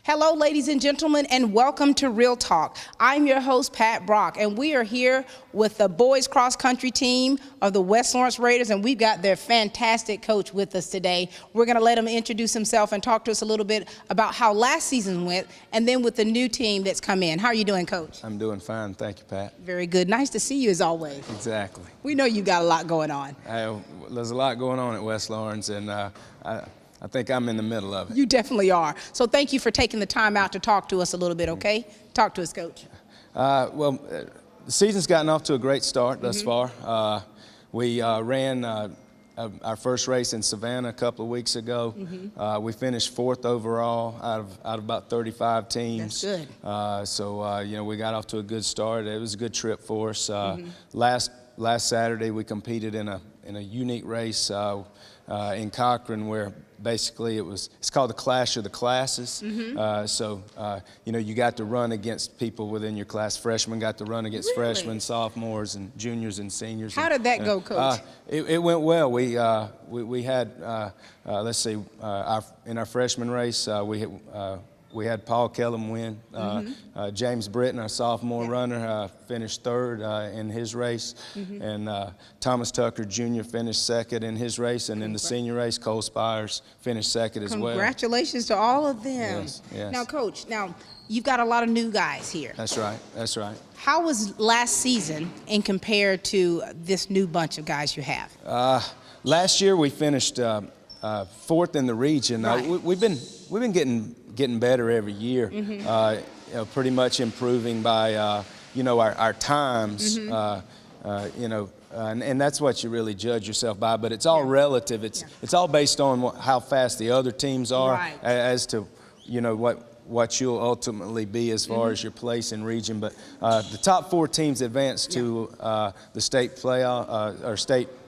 Hello, ladies and gentlemen, and welcome to Real Talk. I'm your host, Pat Brock, and we are here with the boys cross-country team of the West Lawrence Raiders, and we've got their fantastic coach with us today. We're going to let him introduce himself and talk to us a little bit about how last season went, and then with the new team that's come in. How are you doing, Coach? I'm doing fine. Thank you, Pat. Very good. Nice to see you, as always. Exactly. We know you got a lot going on. There's a lot going on at West Lawrence, and I think I'm in the middle of it. You definitely are. So thank you for taking the time out to talk to us a little bit, okay? Talk to us, Coach. The season's gotten off to a great start thus far. We ran our first race in Savannah a couple of weeks ago. We finished 4th overall out of about 35 teams. That's good. So we got off to a good start. It was a good trip for us. Last Saturday we competed in a unique race in Cochran, where basically it's called the Clash of the Classes. You got to run against people within your class. Freshmen got to run against freshmen, sophomores, and juniors and seniors. How did that go, Coach? It went well. We had let's see, in our freshman race we had Paul Kellam win. James Britton, our sophomore runner, finished 3rd in his race. And Thomas Tucker Jr. finished 2nd in his race. And in the senior race, Cole Spires finished 2nd as well. Congratulations to all of them. Yes, yes. Now, Coach, you've got a lot of new guys here. That's right, that's right. How was last season in compared to this new bunch of guys you have? Last year we finished 4th in the region. Right. We've been getting better every year. Pretty much improving by our times. And that's what you really judge yourself by. But it's all relative. It's all based on how fast the other teams are, as to what you'll ultimately be as far as your place in region. But the top 4 teams advanced to the state playoff or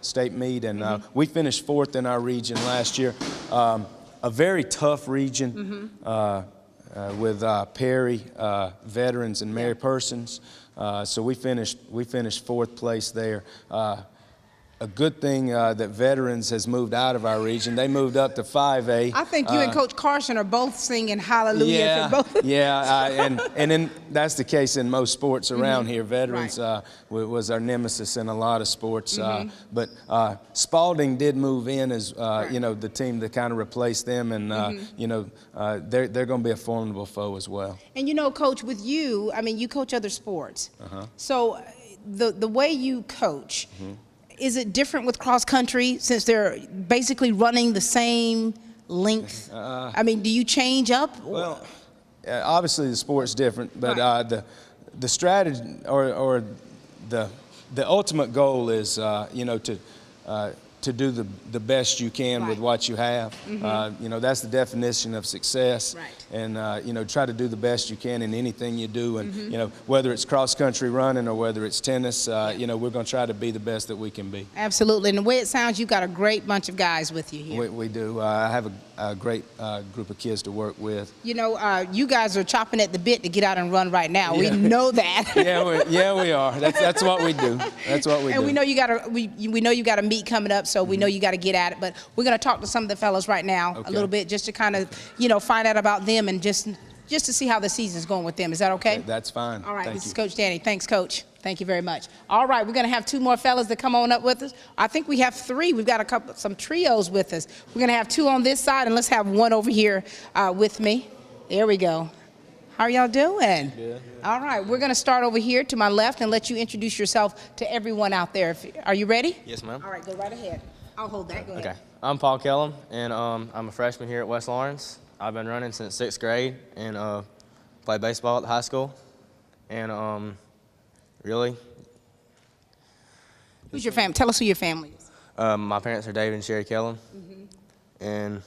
state meet, and we finished 4th in our region last year. A very tough region with Perry veterans and Mary Persons. So we finished 4th place there. A good thing that veterans has moved out of our region. They moved up to 5A. I think you and Coach Carson are both singing hallelujah. For both. And then that's the case in most sports around here. Veterans was our nemesis in a lot of sports. But Spalding did move in as the team that kind of replaced them, and they're going to be a formidable foe as well. And Coach, with you, you coach other sports. So the way you coach. Is it different with cross country since they're basically running the same length? Do you change up? Well, obviously the sport's different, but the strategy or the ultimate goal is to do the best you can with what you have. That's the definition of success. And try to do the best you can in anything you do. And whether it's cross country running or whether it's tennis, we're going to try to be the best that we can be. Absolutely. And the way it sounds, you've got a great bunch of guys with you here. We do. I have a great group of kids to work with. You guys are chopping at the bit to get out and run right now. We know that. we are. That's what we do. That's what we do. And we know you got a meet coming up, so we know you got to get at it. But we're going to talk to some of the fellas right now a little bit, just to kind of find out about them and just to see how the season's going with them. Is that okay? That's fine. All right. This is Coach Danny. Thanks, Coach. Thank you very much. All right, we're going to have 2 more fellas that come on up with us. I think we have 3. We've got some trios with us. We're going to have 2 on this side, and let's have 1 over here with me. There we go. How are y'all doing? Good. All right, we're going to start over here to my left and let you introduce yourself to everyone out there. Are you ready? Yes, ma'am. All right, go right ahead. I'll hold that. Go ahead. Okay. I'm Paul Kellam, and I'm a freshman here at West Lawrence. I've been running since 6th grade and played baseball at the high school. And really. Who's your family? Tell us who your family is. My parents are David and Sherry Kellam. And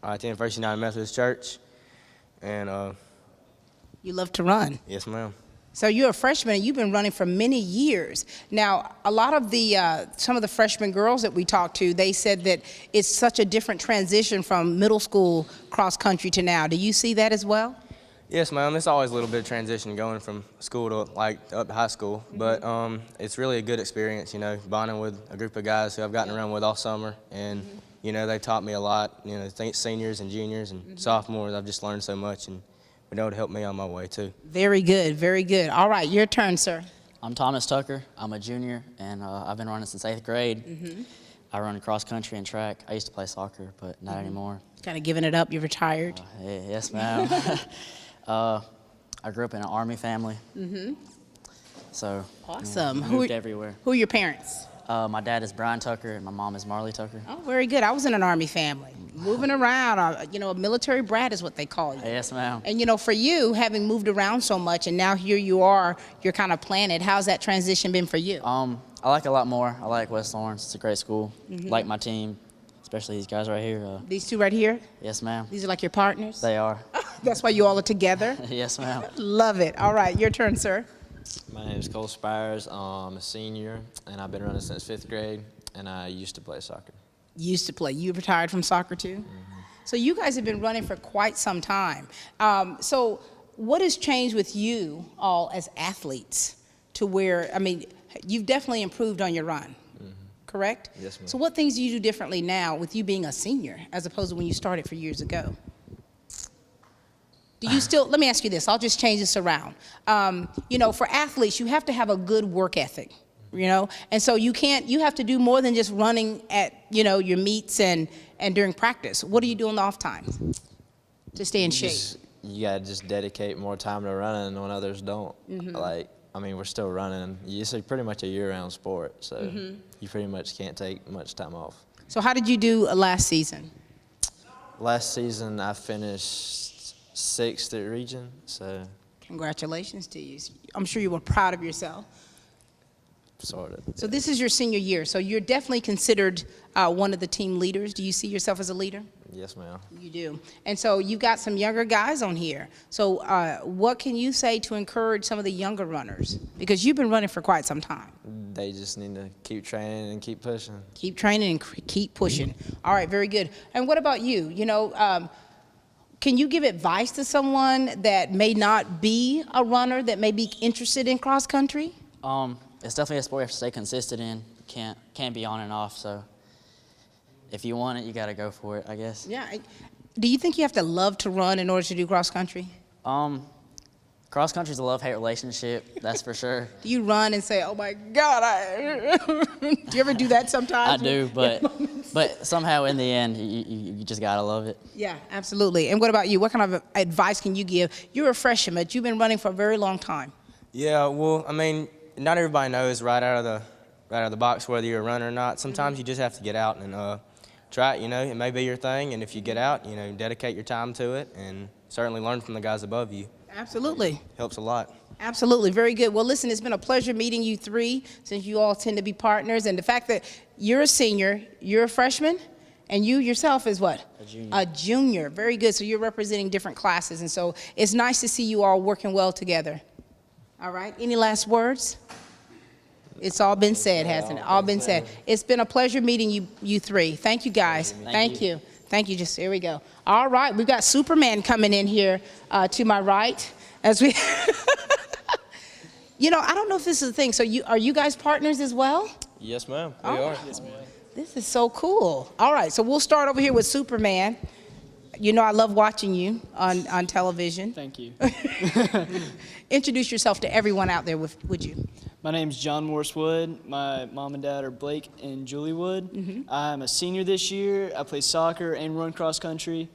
I attend First United Methodist Church. And you love to run. Yes, ma'am. So you're a freshman, and you've been running for many years. Now, a lot of some of the freshman girls that we talked to, they said that it's such a different transition from middle school cross country to now. Do you see that as well? Yes, ma'am. It's always a little bit of transition going from school to up to high school, but it's really a good experience. Bonding with a group of guys who I've gotten around with all summer, and you know, they taught me a lot. You know, seniors and juniors and sophomores, I've just learned so much and been able to help me on my way too. Very good, very good. All right, your turn, sir. I'm Thomas Tucker. I'm a junior, and I've been running since 8th grade. I run cross country and track. I used to play soccer, but not anymore. Kind of giving it up, you're retired. Yes, ma'am. I grew up in an Army family. So, Awesome. moved everywhere. Who are your parents? My dad is Brian Tucker, and my mom is Marley Tucker. Oh, very good. I was in an Army family. Moving around, you know, a military brat is what they call you. Yes, ma'am. And, you know, for you, having moved around so much and now here you are, you're kind of planted, how's that transition been for you? I like it a lot more. I like West Lawrence. It's a great school. Like my team, especially these guys right here. These two right here? Yes, ma'am. These are like your partners? They are. That's why you all are together? Yes, ma'am. Love it. All right, your turn, sir. My name is Cole Spires. I'm a senior, and I've been running since 5th grade, and I used to play soccer. Used to play. You retired from soccer too? So you guys have been running for quite some time. So what has changed with you all as athletes to where, I mean, you've definitely improved on your run, correct? Yes, ma'am. So what things do you do differently now with you being a senior as opposed to when you started 4 years ago? Do you still, let me ask you this, I'll just change this around. You know, for athletes, you have to have a good work ethic, you know? And so you have to do more than just running at, you know, your meets and during practice. What do you do in the off time to stay in shape? You gotta just dedicate more time to running when others don't. Like, I mean, we're still running. It's pretty much a year-round sport, so you pretty much can't take much time off. So how did you do last season? Last season, I finished 6th at region, so. Congratulations to you. I'm sure you were proud of yourself. Sort of. So this is your senior year, so you're definitely considered one of the team leaders. Do you see yourself as a leader? Yes, ma'am. You do. And so you've got some younger guys on here. So what can you say to encourage some of the younger runners? Because you've been running for quite some time. They just need to keep training and keep pushing. Keep training and keep pushing. All right, very good. And what about you? You know, can you give advice to someone that may not be a runner, that may be interested in cross country? It's definitely a sport you have to stay consistent in. Can't be on and off, so if you want it, you gotta go for it, I guess. Yeah. Do you think you have to love to run in order to do cross country? Cross country's a love-hate relationship, that's for sure. Do you run and say, oh my God, do you ever do that sometimes? I do, but somehow in the end, you just gotta love it. Yeah, absolutely. And what about you? What kind of advice can you give? You're a freshman, but you've been running for a very long time. Yeah, well, I mean, not everybody knows right out of the box whether you're a runner or not. Sometimes you just have to get out and try it. You know, it may be your thing, and if you get out, you know, dedicate your time to it, and certainly learn from the guys above you. Absolutely. Helps a lot. Absolutely. Very good. Well, listen, it's been a pleasure meeting you three, since you all tend to be partners, and the fact that you're a senior, you're a freshman, and you yourself is what? A junior. A junior. Very good. So you're representing different classes, and so it's nice to see you all working well together. All right. Any last words? It's all been said, hasn't it? All been said. It's been a pleasure meeting you three. Thank you, guys. Thank you. Thank you. Just here we go. All right, we've got Superman coming in here to my right as we. You know, I don't know if this is a thing. So are you guys partners as well? Yes, ma'am. We Oh. are. Yes, ma'am. This is so cool. All right, so we'll start over here with Superman. You know I love watching you on television. Thank you. Introduce yourself to everyone out there, would you? My name's John Morse Wood. My mom and dad are Blake and Julie Wood. I'm a senior this year. I play soccer and run cross country.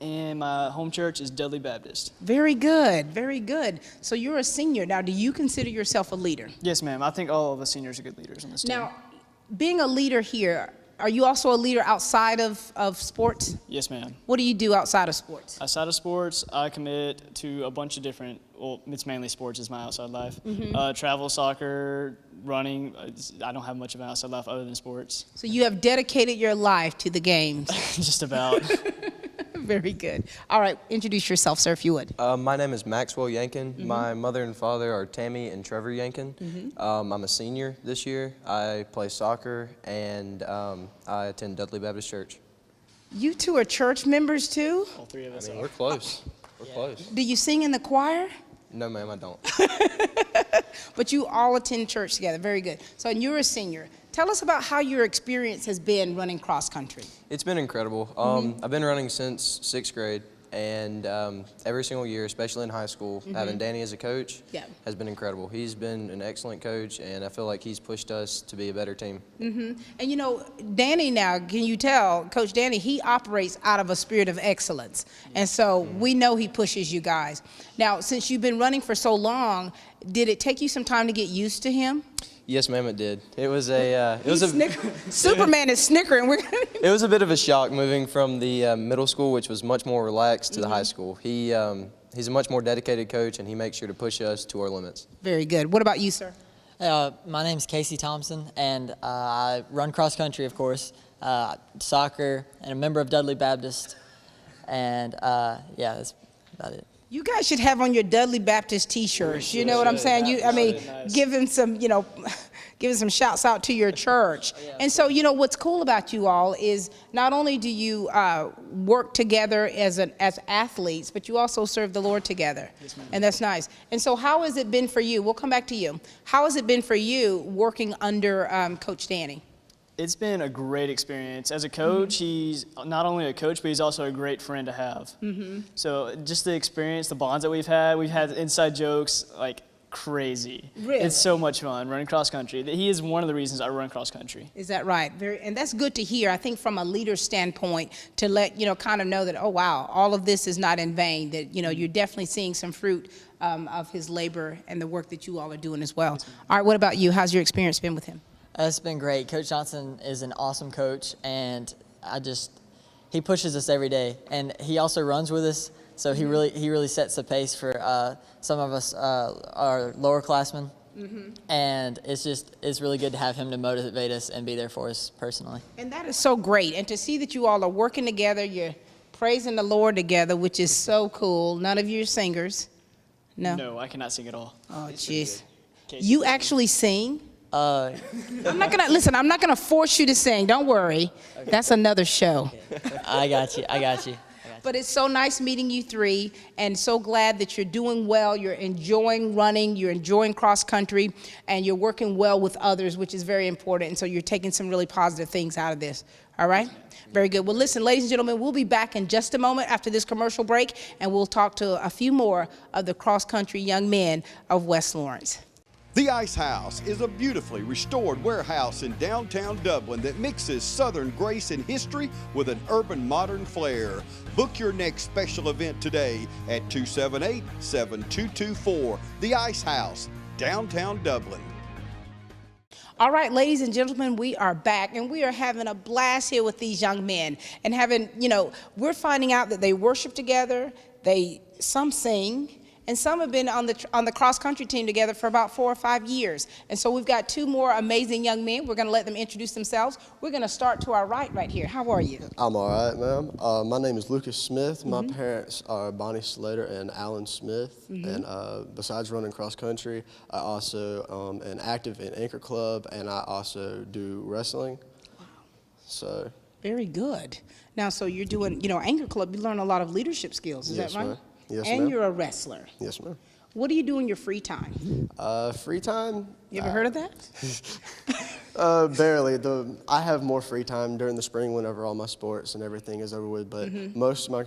And my home church is Dudley Baptist. Very good, very good. So you're a senior. Now, do you consider yourself a leader? Yes, ma'am. I think all of us seniors are good leaders on this team. Now, being a leader here, are you also a leader outside of sports? Yes, ma'am. What do you do outside of sports? Outside of sports, I commit to a bunch of different, well, it's mainly sports is my outside life. Travel, soccer, running. I don't have much of an outside life other than sports. So you have dedicated your life to the games. Just about. Very good. All right, introduce yourself, sir, if you would. My name is Maxwell Yanken. My mother and father are Tammy and Trevor Yanken. I'm a senior this year. I play soccer, and I attend Dudley Baptist Church. You two are church members, too? All three of us I mean, are. we're close. We're close. Do you sing in the choir? No, ma'am, I don't. But you all attend church together. Very good. So, and you're a senior. Tell us about how your experience has been running cross country. It's been incredible. I've been running since 6th grade, and every single year, especially in high school, having Danny as a coach has been incredible. He's been an excellent coach, and I feel like he's pushed us to be a better team. And you know, Danny now, can you tell, Coach Danny, he operates out of a spirit of excellence. And so we know he pushes you guys. Now, since you've been running for so long, did it take you some time to get used to him? Yes, ma'am, it did. It was Superman is snickering. It was a bit of a shock moving from the middle school, which was much more relaxed, to the high school. He's a much more dedicated coach, and he makes sure to push us to our limits. Very good. What about you, sir? My name's Cayse Thomsen, and I run cross country, of course, soccer, and a member of Dudley Baptist. And yeah, that's about it. You guys should have on your Dudley Baptist T-shirts. You know what I'm saying? I mean, give him some, give some shouts out to your church. And so, what's cool about you all is not only do you work together as athletes, but you also serve the Lord together. Yes, and that's nice. And so, how has it been for you? We'll come back to you. How has it been for you working under Coach Danny? It's been a great experience. As a coach, he's not only a coach, but he's also a great friend to have. So just the experience, the bonds that we've had inside jokes like crazy. Really? It's so much fun running cross country. He is one of the reasons I run cross country. Is that right? And that's good to hear, I think, from a leader's standpoint, to let, kind of know that, oh, wow, all of this is not in vain, that, you're definitely seeing some fruit of his labor and the work that you all are doing as well. All right, what about you? How's your experience been with him? It's been great. Coach Johnson is an awesome coach, and he pushes us every day, and he also runs with us, so he really sets the pace for some of us, our lower classmen, and it's really good to have him to motivate us and be there for us personally. And that is so great, and to see that you all are working together, you're praising the Lord together, which is so cool. None of you are singers. No? No, I cannot sing at all. Oh, jeez. You actually sing? I'm not gonna force you to sing. Don't worry. Okay. That's another show. Okay. I got you. But it's so nice meeting you three, and so glad that you're doing well. You're enjoying running, you're enjoying cross country, and you're working well with others, which is very important. And so you're taking some really positive things out of this. All right? Very good. Well, listen, ladies and gentlemen, we'll be back in just a moment after this commercial break, and we'll talk to a few more of the cross country young men of West Lawrence. The Ice House is a beautifully restored warehouse in downtown Dublin that mixes Southern grace and history with an urban modern flair. Book your next special event today at 278-7224. The Ice House, downtown Dublin. All right, ladies and gentlemen, we are back, and we are having a blast here with these young men. And we're finding out that they worship together, some sing, and some have been on the cross-country team together for about 4 or 5 years. And so we've got two more amazing young men. We're going to let them introduce themselves. We're going to start to our right here. How are you? I'm all right, ma'am. My name is Lucas Smith. My parents are Bonnie Slater and Alan Smith. And besides running cross-country, I also am active in Anchor Club, and I also do wrestling. Wow. So. Very good. Now, so you're doing, Anchor Club, you learn a lot of leadership skills. Is that right? Ma'am. Yes, and you're a wrestler. Yes, ma'am. What do you do in your free time? Free time? You ever heard of that? Barely. I have more free time during the spring whenever all my sports and everything is over with, but most of my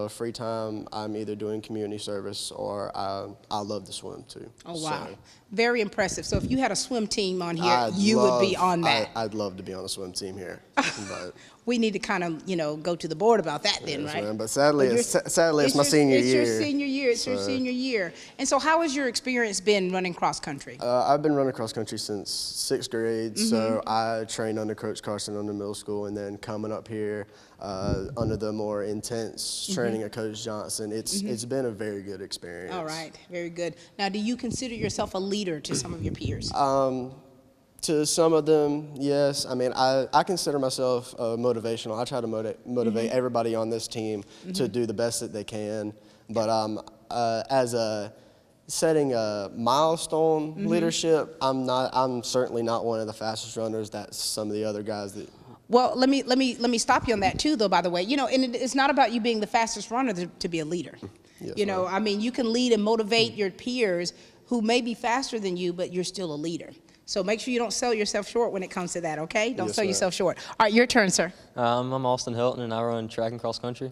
free time, I'm either doing community service or I love to swim too. Oh, wow. So, very impressive. So if you had a swim team on here, you would be on that. I'd love to be on a swim team here. But we need to kind of, go to the board about that then, right? Man, but sadly, it's my senior year. It's your senior year. It's your senior year. And so how has your experience been running cross country? I've been running cross country since 6th grade. So I trained under Coach Carson under middle school, and then coming up here under the more intense training of Coach Johnson, it's been a very good experience. All right, very good. Now, do you consider yourself a leader to some of your peers? To some of them, yes. I mean, I consider myself motivational. I try to motivate everybody on this team to do the best that they can. But as setting a milestone leadership, I'm certainly not one of the fastest runners that some of the other guys that. Well, let me stop you on that too, though. By the way, and it's not about you being the fastest runner to be a leader. Yes, You know, ma'am. I mean, you can lead and motivate your peers who may be faster than you, but you're still a leader. So make sure you don't sell yourself short when it comes to that, okay? Don't Yes, sell ma'am. yourself short. All right, your turn, sir. I'm Austin Helton, and I run track and cross country.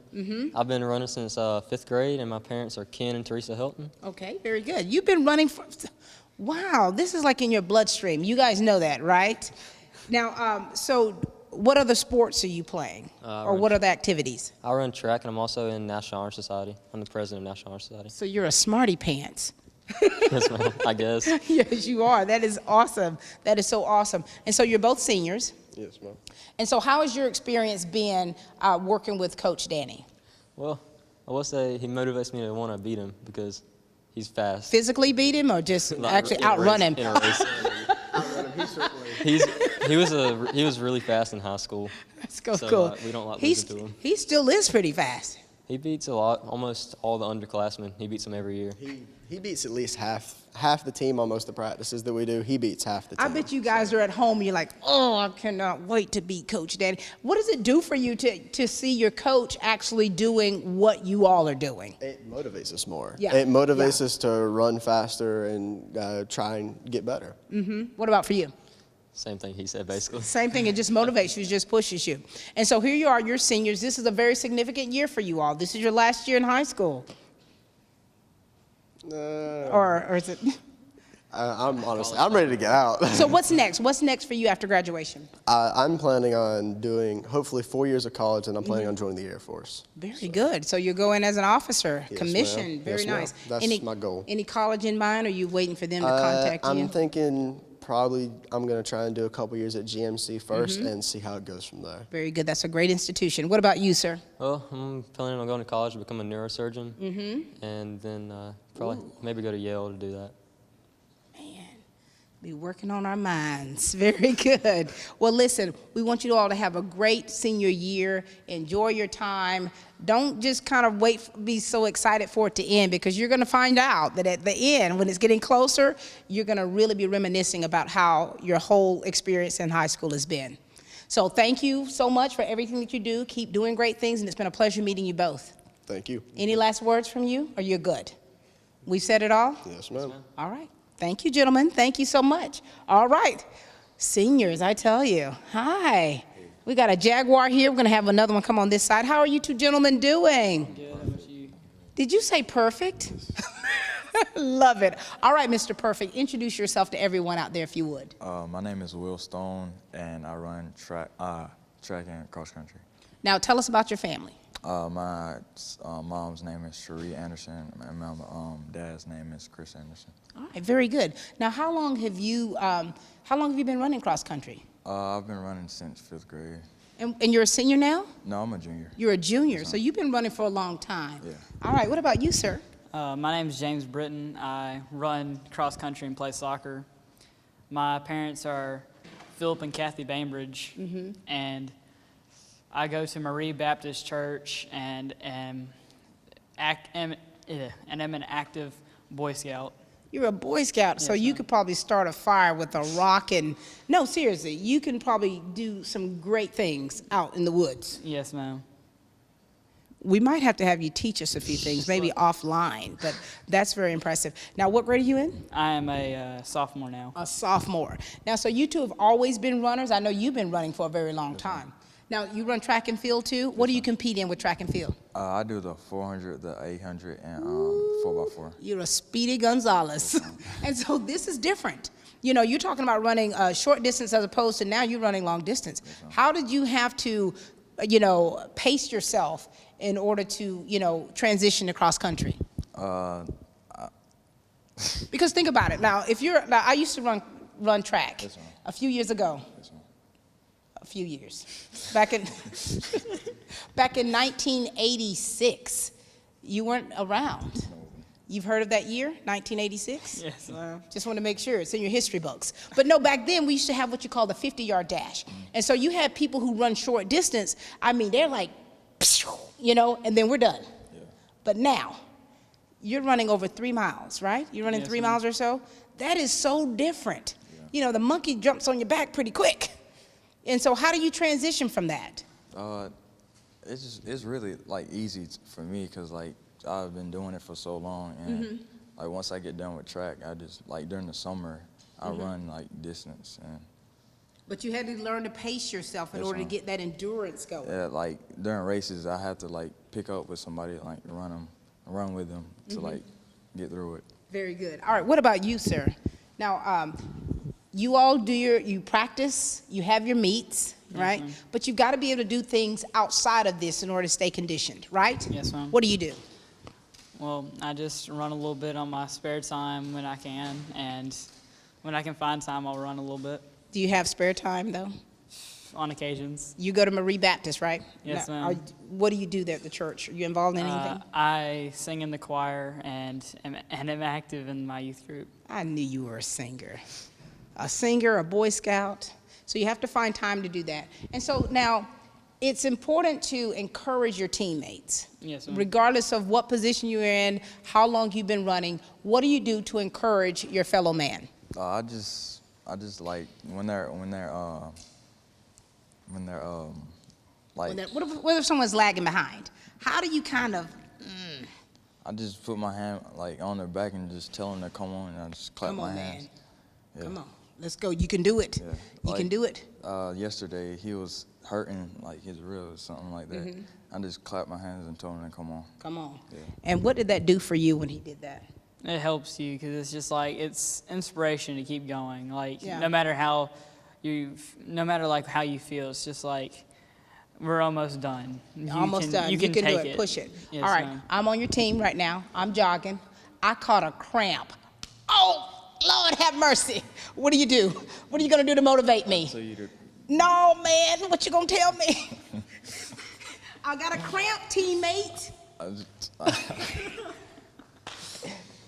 I've been running since 5th grade, and my parents are Ken and Teresa Helton. Okay, very good. You've been running for, wow, this is like in your bloodstream. You guys know that, right? Now, so what other sports are you playing? Or what other activities? I run track, and I'm also in National Honor Society. I'm the president of National Honor Society. So you're a smarty pants. Yes, ma'am, I guess. Yes, you are. That is awesome. That is so awesome. And so you're both seniors. Yes, ma'am. And so how has your experience been working with Coach Danny? Well, I will say he motivates me to want to beat him because he's fast. Physically beat him or just actually outrun him? In a race. He was really fast in high school. Let's go, So, cool. we don't like He's, losing to him. he still is pretty fast. He beats almost all the underclassmen. He beats them every year. He beats at least half the team on most of the practices that we do. He beats half the team. I bet you guys are at home and you're like, oh, I cannot wait to beat Coach Danny. What does it do for you to see your coach actually doing what you all are doing? It motivates us more. Yeah. It motivates us to run faster and try and get better. What about for you? Same thing he said, basically. Same thing, it just motivates you, it just pushes you. And so here you are, you're seniors. This is a very significant year for you all. This is your last year in high school. Or is it? I'm honestly, I'm ready to get out. So what's next? What's next for you after graduation? I'm planning on doing hopefully 4 years of college, and I'm planning on joining the Air Force. Very good. So you're going as an officer, Yes, commissioned. ma'am. Very Yes, ma'am. nice. That's my goal. Any college in mind, or are you waiting for them to contact you? I'm thinking probably I'm going to try and do a couple years at GMC first and see how it goes from there. Very good. That's a great institution. What about you, sir? Well, I'm planning on going to college to become a neurosurgeon, and then probably maybe go to Yale to do that. Be working on our minds. Very good. Well, listen, we want you all to have a great senior year. Enjoy your time. Don't just kind of be so excited for it to end, because you're going to find out that at the end, when it's getting closer, you're going to really be reminiscing about how your whole experience in high school has been. So thank you so much for everything that you do. Keep doing great things, and it's been a pleasure meeting you both. Thank you. Any last words from you, or you're good? We said it all? Yes, ma'am. All right. Thank you, gentlemen. Thank you so much. All right. Seniors, I tell you. Hi. We got a Jaguar here. We're going to have another one come on this side. How are you two gentlemen doing? Good. How about you? Did you say perfect? Love it. All right, Mr. Perfect. Introduce yourself to everyone out there, if you would. My name is Will Stone, and I run track and cross country. Now, tell us about your family. My mom's name is Cherie Anderson, and my dad's name is Chris Anderson. All right, very good. Now, how long have you been running cross country? I've been running since 5th grade. And you're a senior now? No, I'm a junior. You're a junior, so you've been running for a long time. Yeah. All right, what about you, sir? My name is James Britton. I run cross country and play soccer. My parents are Philip and Kathy Bainbridge, and I go to Marie Baptist Church and am an active Boy Scout. You're a Boy Scout, so Yes, you ma'am. could probably start a fire with a rock and, no, seriously, you can probably do some great things out in the woods. Yes, ma'am. We might have to have you teach us a few things, maybe offline, but that's very impressive. Now, what grade are you in? I am a sophomore now. A sophomore. Now, so you two have always been runners. I know you've been running for a very long time. Now, you run track and field too? What do you compete in with track and field? I do the 400, the 800, and 4x4. You're a Speedy Gonzalez. And so this is different. You know, you're talking about running short distance as opposed to now you're running long distance. How did you have to, you know, pace yourself in order to, you know, transition to cross country? Because think about it. Now, I used to run track a few years ago. A few years. Back in 1986. You weren't around. You've heard of that year, 1986? Yes. Just want to make sure it's in your history books. But no, back then we used to have what you call the 50-yard dash. And so you had people who run short distance. I mean, they're like, you know, and then we're done. Yeah. But now, you're running over 3 miles, right? You're running Yes, 3 ma'am. miles or so. That is so different. Yeah. You know, the monkey jumps on your back pretty quick. And so how do you transition from that? It's really like easy for me, because like I've been doing it for so long, and like once I get done with track, I just like during the summer I run like distance. And But you had to learn to pace yourself in order to get that endurance going. yeah, like during races, I have to like pick up with somebody, like run with them to like get through it. Very good. All right, what about you, sir? Now, you all do you practice, you have your meets, right? But you've got to be able to do things outside of this in order to stay conditioned, right? Yes, ma'am. What do you do? Well, I just run a little bit on my spare time when I can, and when I can find time, I'll run a little bit. Do you have spare time, though? On occasions. You go to Marie Baptist, right? Yes, Now, ma'am. what do you do there at the church? Are you involved in anything? I sing in the choir and am active in my youth group. I knew you were a singer. A singer, a Boy Scout. So you have to find time to do that. And so now, it's important to encourage your teammates. Yes, ma'am. Regardless of what position you're in, how long you've been running, what do you do to encourage your fellow man? I just like when they're like. What if someone's lagging behind? How do you kind of? I just put my hand like on their back and just tell them to come on, and I just clap Come on, my man. hands. Yeah. Come on, let's go. You can do it. Yeah. You can do it. Yesterday he was hurting like his ribs or something like that. I just clapped my hands and told him to come on. Come on. Yeah. And what did that do for you when he did that? It helps you because it's just like it's inspiration to keep going. Like Yeah. no matter how like how you feel, it's just like we're almost done. Almost done. You can do take it. Push it. Yes, All right. ma'am. I'm on your team right now. I'm jogging. I caught a cramp. Oh, Lord have mercy. What do you do? What are you going to do to motivate me? So you did. No, man. What you going to tell me? I got a cramp, teammate.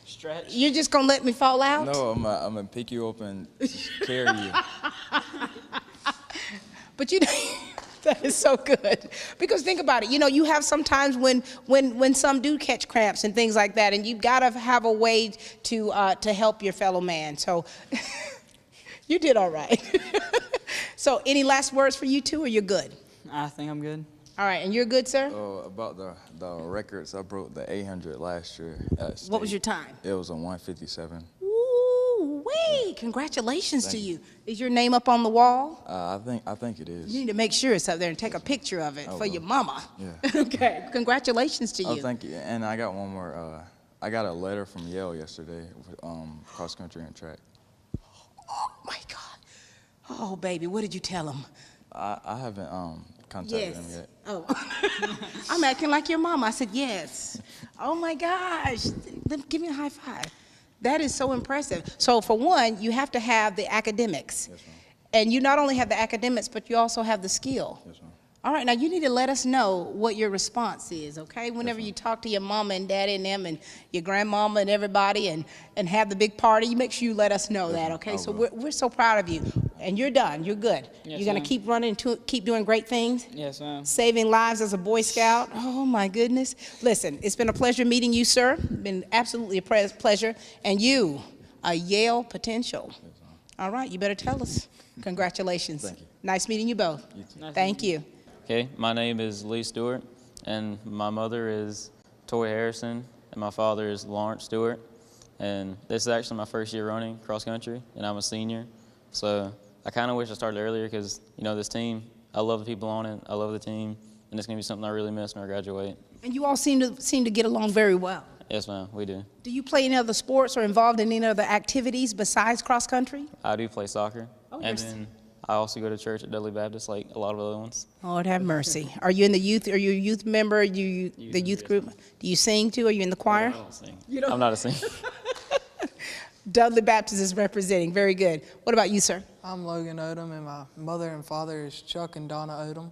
Stretch. You're just going to let me fall out? No, I'm gonna pick you up and carry you. But you know, that is so good. Because think about it. You know, you have sometimes when some do catch cramps and things like that, and you've got to have a way to help your fellow man. So you did all right. So any last words for you two, or you're good? I think I'm good. All right, and you're good, sir? About the records, I broke the 800 last year at state. What was your time? It was a 157. Ooh, wait! Congratulations to you. Is your name up on the wall? I think it is. You need to make sure it's up there and take a picture of it for your mama. Yeah. Okay. Congratulations to you. Oh, thank you. And I got one more. I got a letter from Yale yesterday, cross country and track. Oh my God. Oh baby, what did you tell him? I haven't contacted them yet. Oh, I'm acting like your mom. I said yes. Oh my gosh, give me a high five. That is so impressive. So for one, you have to have the academics. Yes, ma'am. And you not only have the academics, but you also have the skill. Yes, ma'am. All right, now you need to let us know what your response is, okay? Whenever you talk to your mama and daddy and them and your grandmama and everybody and have the big party, you make sure you let us know that, okay? So we're so proud of you. And you're done. You're good. Yes, you're going to ma'am. keep running, keep doing great things? Yes, ma'am. Saving lives as a Boy Scout. Oh, my goodness. Listen, it's been a pleasure meeting you, sir. Been absolutely a pleasure. And you, a Yale potential. All right, you better tell us. Congratulations. Thank you. Nice meeting you both. You too. Nice Thank meeting you. Okay, my name is Lee Stewart, and my mother is Tori Harrison, and my father is Lawrence Stewart. And this is actually my first year running cross country, and I'm a senior. So I kind of wish I started earlier because, you know, this team, I love the people on it, I love the team, and it's going to be something I really miss when I graduate. And you all seem to get along very well. Yes, ma'am, we do. Do you play any other sports or involved in any other activities besides cross country? I do play soccer, Oh, and you're then I also go to church at W Baptist like a lot of other ones. Lord have mercy. Are you in the youth? Are you a youth member? Are you the youth group? Do you sing too? Are you in the choir? I don't sing. I'm not a singer. Dudley Baptist is representing. Very good. What about you, sir? I'm Logan Odom, and my mother and father is Chuck and Donna Odom.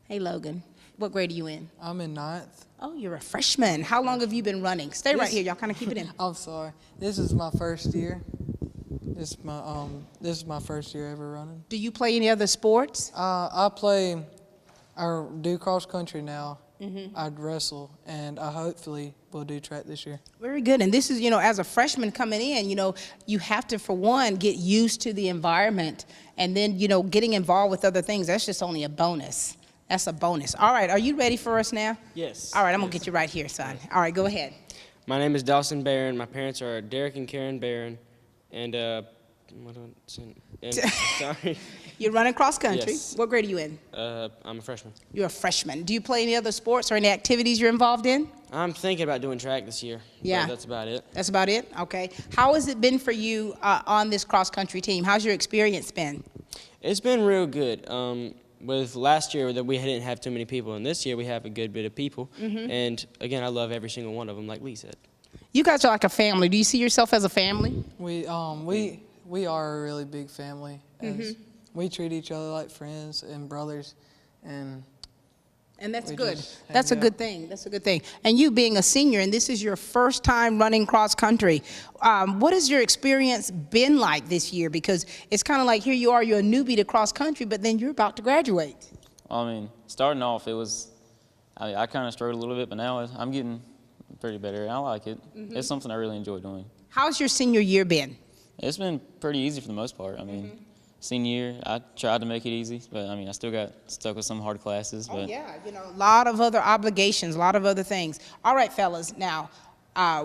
Hey, Logan. What grade are you in? I'm in 9th. Oh, you're a freshman. How long have you been running? Stay right here. Y'all kind of keep it in. I'm sorry. This is my first year. This is my first year ever running. Do you play any other sports? I do cross country now. I wrestle, and I hopefully will do track this year. Very good. And this is, you know, as a freshman coming in, you know, you have to, for one, get used to the environment. And then, you know, getting involved with other things, that's just only a bonus. That's a bonus. All right, are you ready for us now? Yes. All right, I'm going to get you right here, son. All right, go ahead. My name is Dawson Barron. My parents are Derek and Karen Barron. And, sorry. You're running cross country. Yes. What grade are you in? I'm a freshman. You're a freshman. Do you play any other sports or any activities you're involved in? I'm thinking about doing track this year. Yeah. But that's about it. That's about it? Okay. How has it been for you on this cross country team? How's your experience been? It's been real good. With last year that we didn't have too many people, and this year we have a good bit of people. And again, I love every single one of them, like Lee said. You guys are like a family. Do you see yourself as a family? We are a really big family. We treat each other like friends and brothers, and that's good. That's a good thing. That's a good thing. And you being a senior, and this is your first time running cross country, what has your experience been like this year? Because it's kind of like here you are, you're a newbie to cross country, but then you're about to graduate. I mean, starting off, it was, I kind of struggled a little bit, but now I'm getting pretty better. I like it. It's something I really enjoy doing. How's your senior year been? It's been pretty easy for the most part. I mean, senior year, I tried to make it easy, but I mean, I still got stuck with some hard classes. But Oh yeah, you know, a lot of other obligations, a lot of other things. All right, fellas, now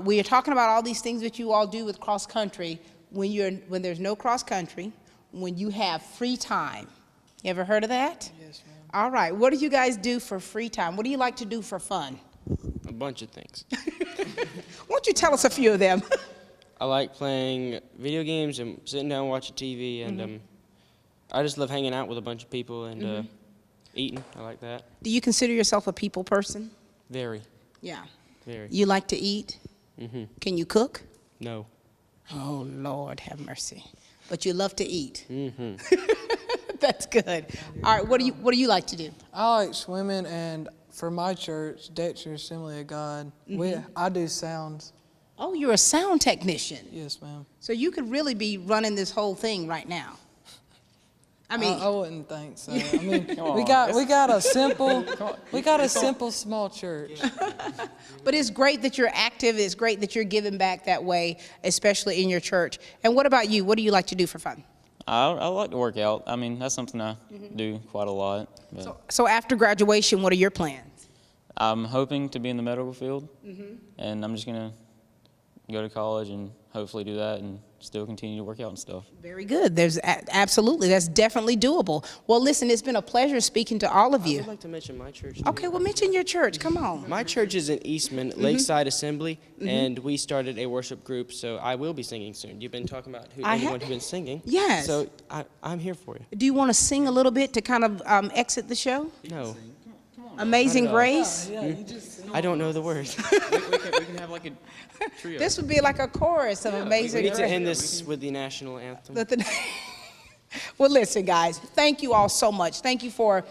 we are talking about all these things that you all do with cross country when there's no cross country, when you have free time. You ever heard of that? Yes, ma'am. All right, what do you guys do for free time? What do you like to do for fun? A bunch of things. Why don't you tell us a few of them? I like playing video games and sitting down watching TV, and I just love hanging out with a bunch of people and eating. I like that. Do you consider yourself a people person? Very. Yeah. Very. You like to eat? Can you cook? No. Oh, Lord, have mercy. But you love to eat. That's good. All right, what do you like to do? I like swimming, and for my church, Dexter Assembly of God, I do sounds. Oh, you're a sound technician. Yes, ma'am. So you could really be running this whole thing right now. I mean, I wouldn't think so. I mean, we got a simple small church. but it's great that you're active. It's great that you're giving back that way, especially in your church. And what about you? What do you like to do for fun? I like to work out. I mean, that's something I do quite a lot. But So after graduation, what are your plans? I'm hoping to be in the medical field, and I'm just going to go to college and hopefully do that and still continue to work out and stuff. Very good. There's absolutely, that's definitely doable. Well, listen, it's been a pleasure speaking to all of you. I would like to mention my church. Okay, well, mention your church. Come on. My church is in Eastman, Lakeside Assembly, and we started a worship group, so I will be singing soon. You've been talking about anyone who's been singing. Yes. So I'm here for you. Do you want to sing a little bit to kind of exit the show? No. Amazing Grace? I don't know the words. we can have like a trio. This would be like a chorus of Amazing We Grace. need to end this with the national anthem. Well, listen, guys, thank you all so much. Thank you for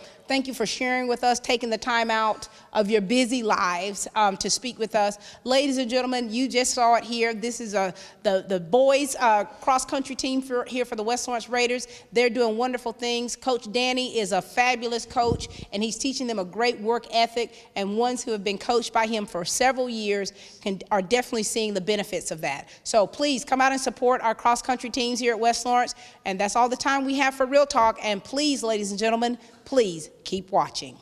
sharing with us, taking the time out of your busy lives to speak with us. Ladies and gentlemen, you just saw it here. This is the boys cross-country team here for the West Lawrence Raiders. They're doing wonderful things. Coach Danny is a fabulous coach, and he's teaching them a great work ethic, and ones who have been coached by him for several years are definitely seeing the benefits of that. So please come out and support our cross-country teams here at West Lawrence, and that's all the time we have for Real Talk. And please, ladies and gentlemen, please keep watching.